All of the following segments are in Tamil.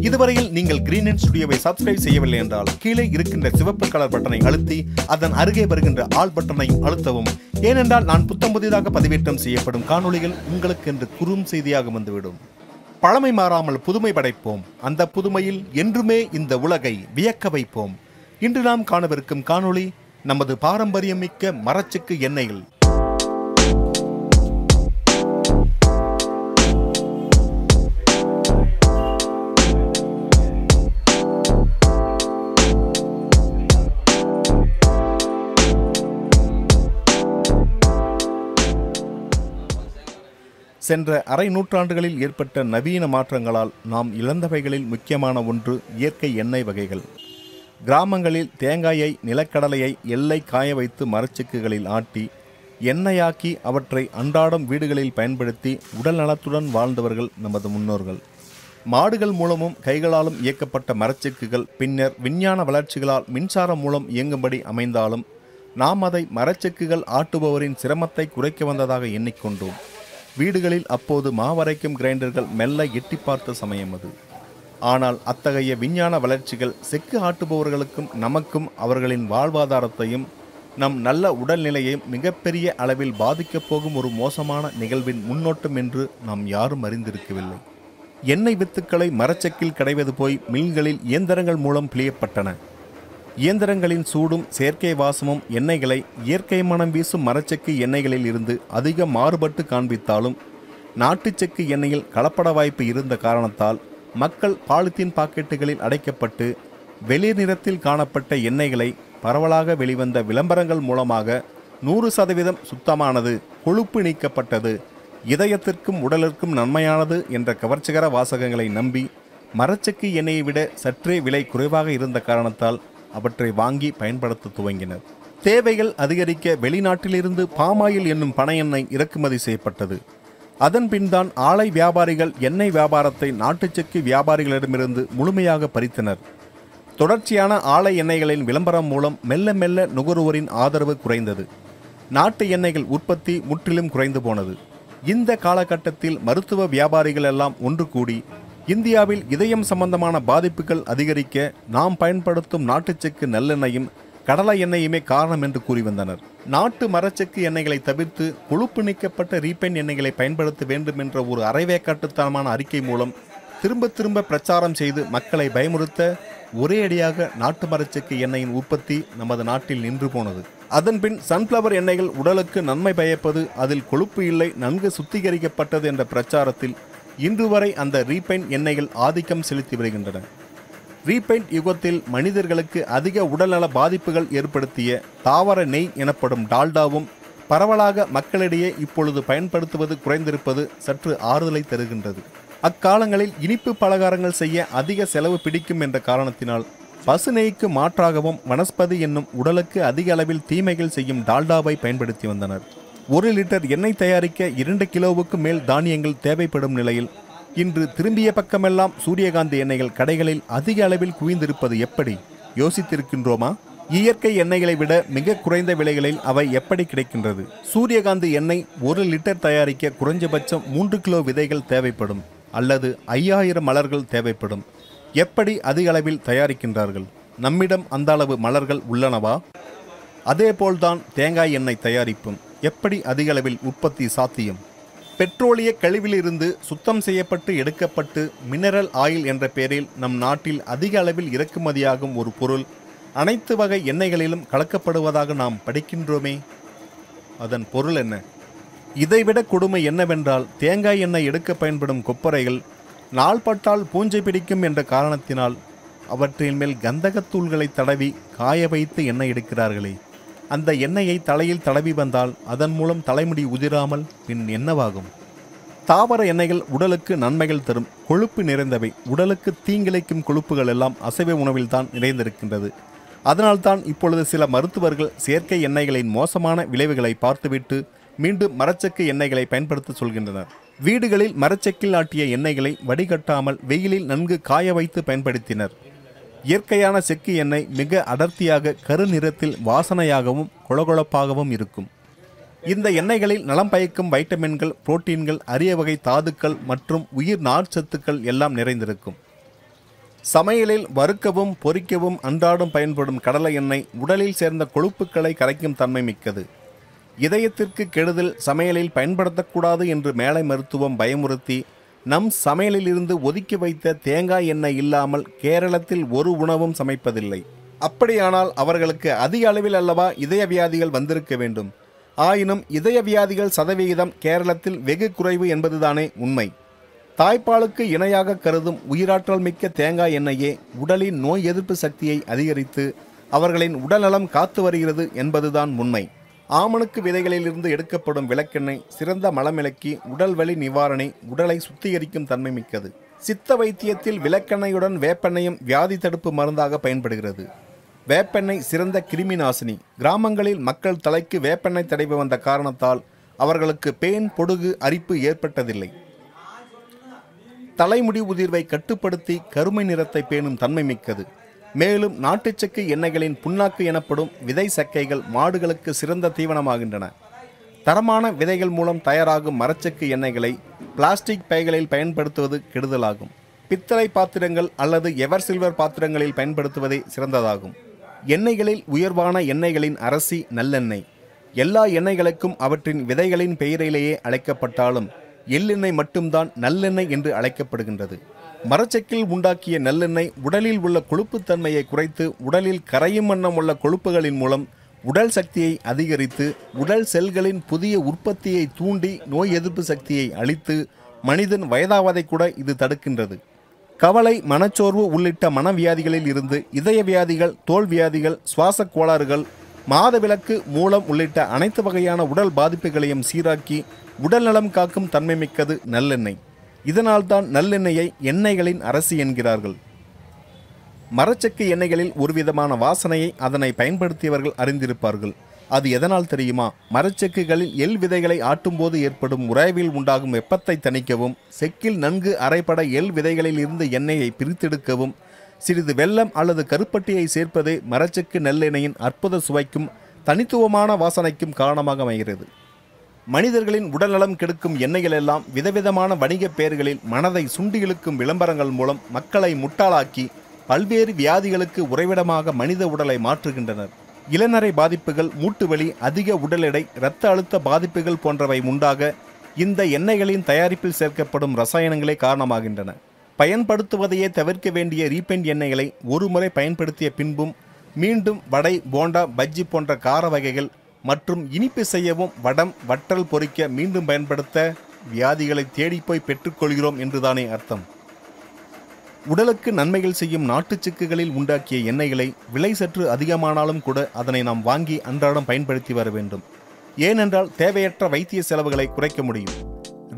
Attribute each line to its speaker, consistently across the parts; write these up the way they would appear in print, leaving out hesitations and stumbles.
Speaker 1: இதுவரையில் நீங்கள் கிரீன் அண்ட் ஸ்டுடியோவை சப்ஸ்கிரைப் செய்யவில்லை என்றால் கீழே இருக்கின்ற சிவப்பு கலர் பட்டனை அழுத்தி அதன் அருகே வருகின்ற ஆல் பட்டனையும் அழுத்தவும். ஏனென்றால் நான் புத்தம் புதிதாக பதிவேற்றம் செய்யப்படும் காணொளிகள் உங்களுக்கு என்று குறும் செய்தியாக வந்துவிடும். பழமை மாறாமல் புதுமை படைப்போம். அந்த புதுமையில் என்றுமே இந்த உலகை வியக்க வைப்போம். இன்று நாம் காணவிருக்கும் காணொளி நமது பாரம்பரியமிக்க மரச்செக்கு எண்ணெய்கள். சென்ற அரை நூற்றாண்டுகளில் ஏற்பட்ட நவீன மாற்றங்களால் நாம் இழந்தவைகளில் முக்கியமான ஒன்று இயற்கை எண்ணெய் வகைகள். கிராமங்களில் தேங்காயை, நிலக்கடலையை எல்லை காய வைத்து மரச்செக்குகளில் ஆட்டி எண்ணெயாக்கி அவற்றை அன்றாடம் வீடுகளில் பயன்படுத்தி உடல் நலத்துடன் வாழ்ந்தவர்கள் நமது முன்னோர்கள். மாடுகள் மூலமும் கைகளாலும் இயக்கப்பட்ட மரச்செக்குகள் பின்னர் விஞ்ஞான வளர்ச்சிகளால் மின்சாரம் மூலம் இயங்கும்படி அமைந்தாலும் நாம் அதை மரச்செக்குகள் ஆட்டுபவரின் சிரமத்தை குறைக்க வந்ததாக எண்ணிக்கொண்டோம். வீடுகளில் அப்போது மாவரைக்கும் கிரைண்டர்கள் மெல்ல எட்டி பார்த்த சமயம் அது. ஆனால் அத்தகைய விஞ்ஞான வளர்ச்சிகள் செக்கு ஆட்டுபவர்களுக்கும் நமக்கும் அவர்களின் வாழ்வாதாரத்தையும் நம் நல்ல உடல்நிலையையும் மிகப்பெரிய அளவில் பாதிக்கப் போகும் ஒரு மோசமான நிகழ்வின் முன்னோட்டம் என்று நாம் யாரும் அறிந்திருக்கவில்லை. எண்ணெய் வித்துக்களை மரச்செக்கில் கடைவது போய் மில்களில் இயந்திரங்கள் மூலம் பிழியப்பட்டன. இயந்திரங்களின் சூடும் செயற்கை வாசமும் எண்ணெய்களை இயற்கை மனம் வீசும் மரச்செக்கு எண்ணெய்களில் இருந்து அதிக மாறுபட்டு காண்பித்தாலும் நாட்டுச்செக்கு எண்ணெயில் கலப்பட வாய்ப்பு இருந்த காரணத்தால் மக்கள் பாலித்தீன் பாக்கெட்டுகளில் அடைக்கப்பட்டு வெளிர் நிறத்தில் காணப்பட்ட எண்ணெய்களை பரவலாக வெளிவந்த விளம்பரங்கள் மூலமாக 100% சுத்தமானது, கொழுப்பு நீக்கப்பட்டது, இதயத்திற்கும் உடலிற்கும் நன்மையானது என்ற கவர்ச்சிகர வாசகங்களை நம்பி மரச்செக்கு எண்ணெயை விட சற்றே விலை குறைவாக இருந்த காரணத்தால் அவற்றை வாங்கி பயன்படுத்த துவங்கினர். தேவைகள் அதிகரிக்க வெளிநாட்டிலிருந்து பாமாயில் என்னும் பனை எண்ணெய் இறக்குமதி செய்யப்பட்டது. அதன் பின்தான் ஆலை வியாபாரிகள் எண்ணெய் வியாபாரத்தை நாட்டுச்செக்கு வியாபாரிகளிடமிருந்து முழுமையாக பறித்தனர். தொடர்ச்சியான ஆலை எண்ணெய்களின் விளம்பரம் மூலம் மெல்ல மெல்ல நுகர்வோரின் ஆதரவு குறைந்தது. நாட்டு எண்ணெய்கள் உற்பத்தி முற்றிலும் குறைந்து போனது. இந்த காலகட்டத்தில் மருத்துவ வியாபாரிகள் எல்லாம் ஒன்று கூடி இந்தியாவில் இதயம் சம்பந்தமான பாதிப்புகள் அதிகரிக்க நாம் பயன்படுத்தும் நாட்டுச்செக்கு நல்லெண்ணெயும் கடலை எண்ணெயுமே காரணம் என்று கூறி வந்தனர். நாட்டு மரச்செக்கு எண்ணெய்களை தவிர்த்து கொழுப்பு நீக்கப்பட்ட ரீபைன் எண்ணெய்களை பயன்படுத்த வேண்டும் என்ற ஒரு அரைவேக்காட்டுத்தனமான அறிக்கை மூலம் திரும்ப திரும்ப பிரச்சாரம் செய்து மக்களை பயமுறுத்த ஒரே அடியாக நாட்டு மரச்செக்கு எண்ணெயின் உற்பத்தி நமது நாட்டில் நின்று போனது. அதன்பின் சன்ஃப்ளவர் எண்ணெய்கள் உடலுக்கு நன்மை பயப்பது, அதில் கொழுப்பு இல்லை, நன்கு சுத்திகரிக்கப்பட்டது என்ற பிரச்சாரத்தில் இன்று வரை அந்த ரீபைன் எண்ணெய்கள் ஆதிக்கம் செலுத்தி வருகின்றன. ரீபைன் யுகத்தில் மனிதர்களுக்கு அதிக உடல்நல பாதிப்புகள் ஏற்படுத்திய தாவர நெய் எனப்படும் டால்டாவும் பரவலாக மக்களிடையே இப்பொழுது பயன்படுத்துவது குறைந்திருப்பது சற்று ஆறுதலை தருகின்றது. அக்காலங்களில் இனிப்பு பலகாரங்கள் செய்ய அதிக செலவு பிடிக்கும் என்ற காரணத்தினால் பசு நெய்க்கு மாற்றாகவும் வனஸ்பதி என்னும் உடலுக்கு அதிக அளவில் தீமைகள் செய்யும் டால்டாவை பயன்படுத்தி வந்தனர். 1 லிட்டர் எண்ணெய் தயாரிக்க 2 கிலோவுக்கு மேல் தானியங்கள் தேவைப்படும் நிலையில் இன்று திரும்பிய பக்கமெல்லாம் சூரியகாந்தி எண்ணெய்கள் கடைகளில் அதிக அளவில் குவிந்திருப்பது எப்படி யோசித்திருக்கின்றோமா? இயற்கை எண்ணெய்களை விட மிக குறைந்த விலைகளில் அவை எப்படி கிடைக்கின்றது? சூரியகாந்தி எண்ணெய் 1 லிட்டர் தயாரிக்க குறைஞ்சபட்சம் 3 கிலோ விதைகள் தேவைப்படும் அல்லது 5000 மலர்கள் தேவைப்படும். எப்படி அதிக அளவில் தயாரிக்கின்றார்கள்? நம்மிடம் அந்த அளவு மலர்கள் உள்ளனவா? அதேபோல்தான் தேங்காய் எண்ணெய் தயாரிப்பும் எப்படி அதிக அளவில் உற்பத்தி சாத்தியம்? பெட்ரோலிய கழிவிலிருந்து சுத்தம் செய்யப்பட்டு எடுக்கப்பட்டு மினரல் ஆயில் என்ற பெயரில் நம் நாட்டில் அதிக அளவில் இறக்குமதியாகும் ஒரு பொருள் அனைத்து வகை எண்ணெய்களிலும் கலக்கப்படுவதாக நாம் படிக்கின்றோமே. அதன் பொருள் என்ன? இதைவிட கொடுமை என்னவென்றால் தேங்காய் எண்ணெய் எடுக்க பயன்படும் கொப்பரைகள் நாள்பட்டால் பூஞ்சை பிடிக்கும் என்ற காரணத்தினால் அவற்றின் மேல் கந்தகத்தூள்களை தடவி காய வைத்து எண்ணெய் எடுக்கிறார்களே. அந்த எண்ணெயை தலையில் தடவி வந்தால் அதன் மூலம் தலைமுடி உதிராமல் பின் என்னவாகும்? தாவர எண்ணெய்கள் உடலுக்கு நன்மைகள் தரும், கொழுப்பு நிறைந்தவை. உடலுக்கு தீங்கிழைக்கும் கொழுப்புகள் எல்லாம் அசைவ உணவில்தான் நிறைந்திருக்கின்றது. அதனால்தான் இப்பொழுது சில மருத்துவர்கள் செயற்கை எண்ணெய்களின் மோசமான விளைவுகளை பார்த்துவிட்டு மீண்டும் மரச்செக்கு எண்ணெய்களை பயன்படுத்த சொல்கின்றனர். வீடுகளில் மரச்செக்கில் ஆட்டிய எண்ணெய்களை வடிகட்டாமல் வெயிலில் நன்கு காய வைத்து பயன்படுத்தினர். இயற்கையான செக்கு எண்ணெய் மிக அடர்த்தியாக கருநிறத்தில் வாசனையாகவும் கொழகொழப்பாகவும் இருக்கும். இந்த எண்ணெய்களில் நலம் பயக்கும் வைட்டமின்கள், புரோட்டீன்கள், அரிய வகை தாதுக்கள் மற்றும் உயிர் நார்ச்சத்துக்கள் எல்லாம் நிறைந்திருக்கும். சமையலில் வறுக்கவும் பொரிக்கவும் அன்றாடம் பயன்படும் கடலை எண்ணெய் உடலில் சேர்ந்த கொழுப்புக்களை கரைக்கும் தன்மை மிக்கது. இதயத்திற்கு கெடுதல், சமையலில் பயன்படுத்தக்கூடாது என்று மேலை மருத்துவம் பயமுறுத்தி நம் சமையலில் இருந்து ஒதுக்கி வைத்த தேங்காய் எண்ணெய் இல்லாமல் கேரளத்தில் ஒரு உணவும் சமைப்பதில்லை. அப்படியானால் அவர்களுக்கு அதிக அளவில் அல்லவா இதய வியாதிகள் வந்திருக்க வேண்டும். ஆயினும் இதய வியாதிகள் சதவிகிதம் கேரளத்தில் வெகு குறைவு என்பதுதானே உண்மை. தாய்ப்பாலுக்கு இணையாக கருதும் உயிராற்றல் மிக்க தேங்காய் எண்ணெயே உடலின் நோய் எதிர்ப்பு சக்தியை அதிகரித்து அவர்களின் உடல்நலம் காத்து வருகிறது என்பதுதான் உண்மை. ஆமணுக்கு விதைகளிலிருந்து எடுக்கப்படும் விளக்கெண்ணெய் சிறந்த மலமிளக்கி, உடல் வலி நிவாரணை, உடலை சுத்திகரிக்கும் தன்மை மிக்கது. சித்த வைத்தியத்தில் விளக்கெண்ணெயுடன் வேப்பெண்ணையும் வியாதி தடுப்பு மருந்தாக பயன்படுகிறது. வேப்பெண்ணெய் சிறந்த கிருமி நாசினி. கிராமங்களில் மக்கள் தலைக்கு வேப்பெண்ணெய் தடவி வந்த காரணத்தால் அவர்களுக்கு பேன், பொடுகு, அரிப்பு ஏற்பட்டதில்லை. தலைமுடி உதிர்வை கட்டுப்படுத்தி கருமை நிறத்தை பேணும் தன்மை மிக்கது. மேலும் நாட்டுச்சக்கை எண்ணெய்களின் புண்ணாக்கு எனப்படும் விதை சக்கைகள் மாடுகளுக்கு சிறந்த தீவனமாகின்றன. தரமான விதைகள் மூலம் தயாராகும் மரச்சக்கு எண்ணெய்களை பிளாஸ்டிக் பைகளில் பயன்படுத்துவது கெடுதலாகும். பித்தளை பாத்திரங்கள் அல்லது எவர் சில்வர் பாத்திரங்களில் பயன்படுத்துவதே சிறந்ததாகும். எண்ணெய்களில் உயர்வான எண்ணெய்களின் அரசி நல்லெண்ணெய். எல்லா எண்ணெய்களுக்கும் அவற்றின் விதைகளின் பெயரிலேயே அழைக்கப்பட்டாலும் எள்ளெண்ணெய் மட்டும்தான் நல்லெண்ணெய் என்று அழைக்கப்படுகின்றது. மரச்செக்கில் உண்டாக்கிய நல்லெண்ணெய் உடலில் உள்ள கொழுப்புத்தன்மையை குறைத்து உடலில் கரையும் வண்ணம் உள்ள கொழுப்புகளின் மூலம் உடல் சக்தியை அதிகரித்து உடல் செல்களின் புதிய உற்பத்தியை தூண்டி நோய் எதிர்ப்பு சக்தியை அளித்து மனிதன் வயதாவதை கூட இது தடுக்கின்றது. கவலை, மனச்சோர்வு உள்ளிட்ட மனவியாதிகளில் இருந்து இதய வியாதிகள், தோல் வியாதிகள், சுவாச கோளாறுகள், மாதவிலக்கு, மூலம் உள்ளிட்ட அனைத்து வகையான உடல் பாதிப்புகளையும் சீராக்கி உடல் நலம் காக்கும் தன்மை மிக்கது நல்லெண்ணெய். இதனால்தான் நல்லெண்ணெயை எண்ணெய்களின் அரசி என்கிறார்கள். மரச்செக்கு எண்ணெய்களில் ஒருவிதமான வாசனையை அதனை பயன்படுத்தியவர்கள் அறிந்திருப்பார்கள். அது எதனால் தெரியுமா? மரச்செக்குகளில் எள் விதைகளை ஆட்டும்போது ஏற்படும் உராய்வில் உண்டாகும் வெப்பத்தை தணிக்கவும், செக்கில் நன்கு அரைப்பட எள் விதைகளில் இருந்து எண்ணெயை பிரித்தெடுக்கவும் சிறிது வெல்லம் அல்லது கருப்பட்டியை சேர்ப்பதே மரச்செக்கு நல்லெண்ணெயின் அற்புத சுவைக்கும் தனித்துவமான வாசனைக்கும் காரணமாக அமைகிறது. மனிதர்களின் உடல்நலம் கெடுக்கும் எண்ணெய்கள் எல்லாம் விதவிதமான வணிக பெயர்களில் மனதை சுண்டி இழுக்கும் விளம்பரங்கள் மூலம் மக்களை முட்டாளாக்கி பல்வேறு வியாதிகளுக்கு உறைவிடமாக மனித உடலை மாற்றுகின்றனர். இளநரை பாதிப்புகள், மூட்டுவலி, அதிக உடல் எடை, இரத்த அழுத்த பாதிப்புகள் போன்றவை உண்டாக இந்த எண்ணெய்களின் தயாரிப்பில் சேர்க்கப்படும் ரசாயனங்களே காரணமாகின்றன. பயன்படுத்துவதையே தவிர்க்க வேண்டிய ரீபெண்ட் எண்ணெய்களை ஒரு முறை பயன்படுத்திய பின்பும் மீண்டும் வடை, போண்டா, பஜ்ஜி போன்ற கார வகைகள் மற்றும் இனிப்பு செய்யவும், வடம், வற்றல் பொரிக்க மீண்டும் பயன்படுத்த வியாதிகளை தேடிப்போய் பெற்றுக்கொள்கிறோம் என்றுதானே அர்த்தம். உடலுக்கு நன்மைகள் செய்யும் நாட்டுச்செக்குகளில் உண்டாக்கிய எண்ணெய்களை விலை சற்று அதிகமானாலும் கூட அதனை நாம் வாங்கி அன்றாடம் பயன்படுத்தி வர வேண்டும். ஏனென்றால் தேவையற்ற வைத்திய செலவுகளை குறைக்க முடியும்.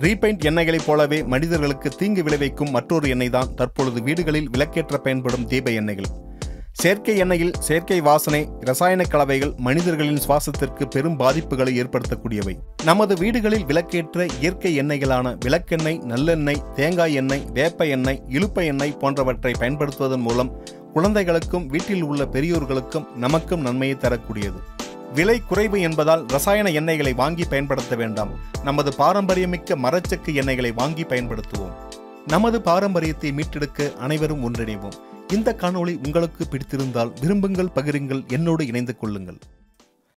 Speaker 1: ரீபெண்ட் எண்ணெய்களைப் போலவே மனிதர்களுக்கு தீங்கு விளைவிக்கும் மற்றொரு எண்ணெய் தான் தற்பொழுது வீடுகளில் விளக்கேற்ற பயன்படும் தீப எண்ணெய்கள். செயற்கை எண்ணெயில் செயற்கை வாசனை, இரசாயன கலவைகள் மனிதர்களின் சுவாசத்திற்கு பெரும் பாதிப்புகளை ஏற்படுத்தக்கூடியவை. நமது வீடுகளில் விளக்கேற்ற இயற்கை எண்ணெய்களான விளக்கெண்ணெய், நல்லெண்ணெய், தேங்காய் எண்ணெய், வேப்ப எண்ணெய், இலுப்பை எண்ணெய் போன்றவற்றை பயன்படுத்துவதன் மூலம் குழந்தைகளுக்கும் வீட்டில் உள்ள பெரியோர்களுக்கும் நமக்கும் நன்மையை தரக்கூடியது. விலை குறைவு என்பதால் ரசாயன எண்ணெய்களை வாங்கி பயன்படுத்த வேண்டாம். நமது பாரம்பரியமிக்க மரச்செக்கு எண்ணெய்களை வாங்கி பயன்படுத்துவோம். நமது பாரம்பரியத்தை மீட்டெடுக்க அனைவரும் ஒன்றிணைவோம். இந்த காணொளி உங்களுக்கு பிடித்திருந்தால் விரும்புங்கள், பகிருங்கள், என்னோடு இணைந்து கொள்ளுங்கள்.